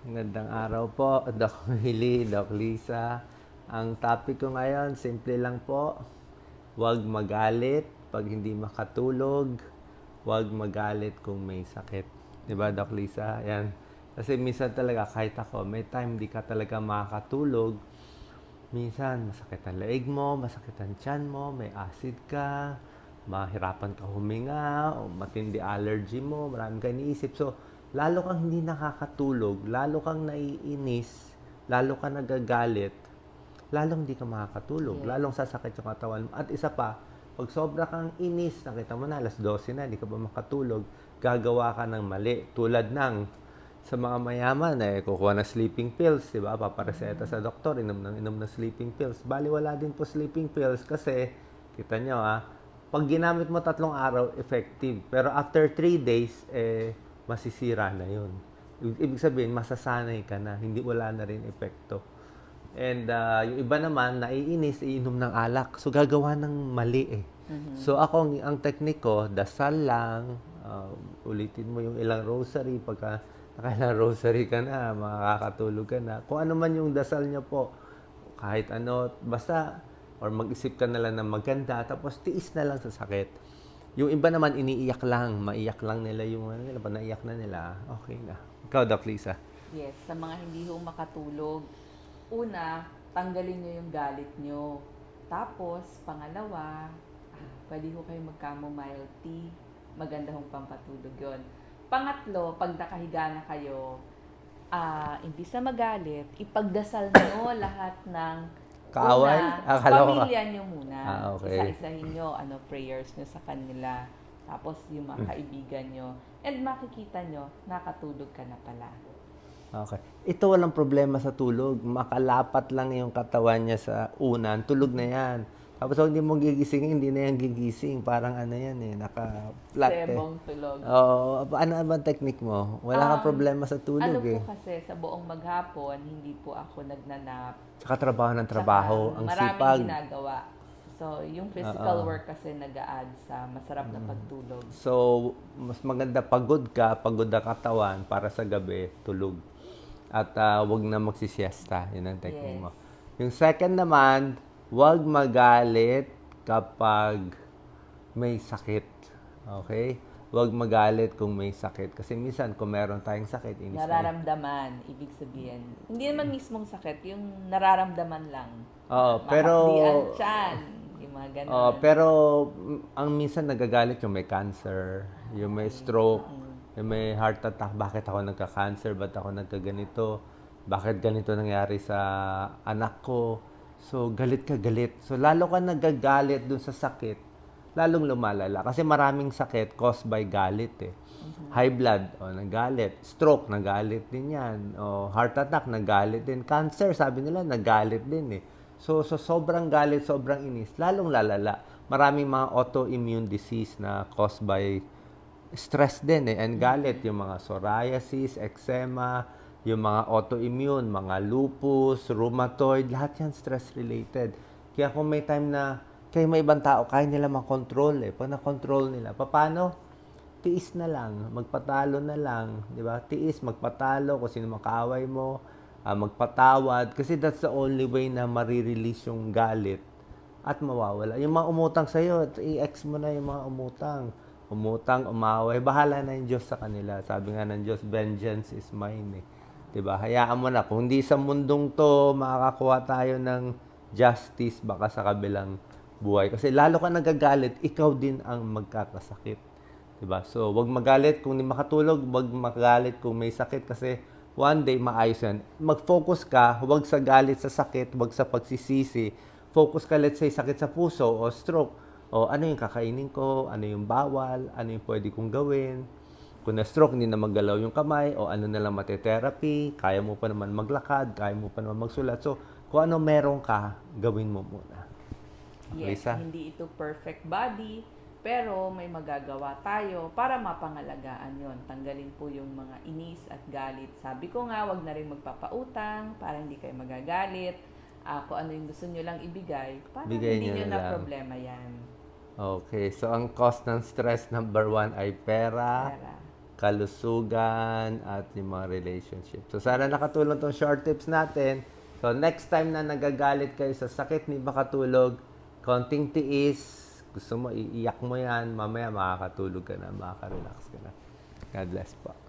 Magandang araw po, Doc Willie, Doc Lisa. Ang topic ko ngayon, simple lang po. Huwag magalit pag hindi makatulog. Huwag magalit kung may sakit. Diba, Doc Lisa? Yan. Kasi minsan talaga, kahit ako, may time di ka talaga makakatulog. Minsan, masakit ang leeg mo, masakit ang tiyan mo, may acid ka, mahirapan ka huminga, o matindi allergy mo, marami ka iniisip. So, lalo kang hindi nakakatulog, lalo kang naiinis, lalo kang nagagalit, lalong hindi ka makakatulog, Yes. lalong sasakit yung katawan mo. At isa pa, pag sobra kang inis, nakita mo na, alas 12 na, hindi ka ba makatulog, gagawa ka ng mali. Tulad ng sa mga mayaman, kukuha ng sleeping pills, di ba? Papareseta sa doktor, inom ng sleeping pills. Bali, wala din po sleeping pills kasi, kita nyo pag ginamit mo 3 araw, effective. Pero after 3 days, masisira na yun. Ibig sabihin, masasanay ka na, hindi wala na rin epekto. And yung iba naman, naiinis, iinom ng alak. So, gagawa ng mali eh. So, ako, ang technique ko, dasal lang, ulitin mo yung ilang rosary. Pagka nakailang rosary ka na, makakatulog ka na. Kung ano man yung dasal niyo po, kahit ano, basta, or mag-isip ka na lang ng maganda, tapos tiis na lang sa sakit. Yung iba naman, iniiyak lang, maiyak lang nila yung ano nila, pag naiyak na nila, okay na. Ikaw, Doc Lisa. Yes, sa mga hindi ho makatulog, una, tanggalin nyo yung galit nyo. Tapos, pangalawa, pwede ho kayo mag-chamomile tea. Maganda hong pampatulog yon. Pangatlo, pag nakahiga na kayo, imbis na magalit, ipagdasal nyo lahat ng Kaaway? sa Akala ko ka. pamilya nyo muna. Okay. Isa-isahin nyo, prayers nyo sa kanila. Tapos yung mga kaibigan nyo. And makikita nyo, nakatulog ka na pala. Okay. Ito walang problema sa tulog. Makalapat lang yung katawan niya sa unan, tulog na yan. Tapos kung hindi mo gigising, hindi na yan gigising. Parang ano yan naka-flat eh. Sebong tulog. Oo, ano ba technique mo? Wala kang problema sa tulog Ano po eh. kasi, sa buong maghapon, hindi po ako nagnanap. Tsaka trabaho ng Tsaka trabaho, ang maraming sipag. ginagawa. So, yung physical work kasi nag-a-add sa masarap na pagtulog. So, mas maganda pagod ang katawan para sa gabi, tulog. At wag na magsisiesta. Yun ang technique mo. Yes. Yung second naman, wag magalit kapag may sakit. Okay? Wag magalit kung may sakit. Kasi minsan, kung meron tayong sakit, inis na. Nararamdaman, ibig sabihin. Hindi naman mismong sakit, yung nararamdaman lang. Oo, pero... Mahapdian tiyan, yung mga ganon. Pero ang minsan nagagalit yung may cancer, yung may stroke, yung may heart attack. Bakit ako nagka-cancer? Ba't ako nagkaganito? Bakit ganito nangyari sa anak ko? So, galit ka, galit. So, lalo ka nagagalit dun sa sakit, lalong lumalala. Kasi maraming sakit caused by galit eh. High blood, nagalit. Stroke, nagalit din yan. Heart attack, nagalit din. Cancer, sabi nila, nagalit din eh. So, sobrang galit, sobrang inis, lalong lalala. Maraming mga autoimmune disease na caused by stress din eh. And galit, yung mga psoriasis, eczema, yung mga autoimmune, mga lupus, rheumatoid, lahat yan stress-related. Kaya kung may time na, kaya may ibang tao, kaya nila makontrol eh. Pag na-control nila, paano? Tiis na lang, magpatalo na lang, di ba? Tiis, magpatalo kung sino makaaway mo, magpatawad. Kasi that's the only way na marirelease yung galit at mawawala. Yung mga umutang sa'yo, i-ex mo na yung mga umutang. Umutang, umaway, bahala na yung Diyos sa kanila. Sabi nga ng Diyos, vengeance is mine eh. Diba? Hayaan mo na. Kung hindi sa mundong to, makakakuha tayo ng justice baka sa kabilang buhay. Kasi lalo ka nagagalit, ikaw din ang magkakasakit. Diba? So, wag magalit kung hindi makatulog, wag magalit kung may sakit kasi one day maayos yan. Mag-focus ka, wag sa galit sa sakit, wag sa pagsisisi. Focus ka, let's say, sakit sa puso o stroke. O ano yung kakainin ko, ano yung bawal, ano yung pwede kong gawin. Kung na-stroke, hindi na maggalaw yung kamay, o ano na lang mate-therapy, kaya mo pa naman maglakad, kaya mo pa naman magsulat. So, kung ano meron ka, gawin mo muna. Yes, Lisa? hindi ito perfect body, pero may magagawa tayo para mapangalagaan yon. Tanggalin po yung mga inis at galit. Sabi ko nga, wag na rin magpapautang para hindi kayo magagalit. Kung ano yung gusto nyo lang ibigay, para Bigay hindi nyo nyo na na lang. problema yan. Okay, so ang cause ng stress number 1 ay pera. Pera. kalusugan, at yung mga relationship. So, sana nakatulong tong short tips natin. So, next time na nagagalit kayo sa sakit ni makatulog, konting tiis, gusto mo, iiyak mo yan, mamaya makakatulog ka na, makaka-relax ka na. God bless po.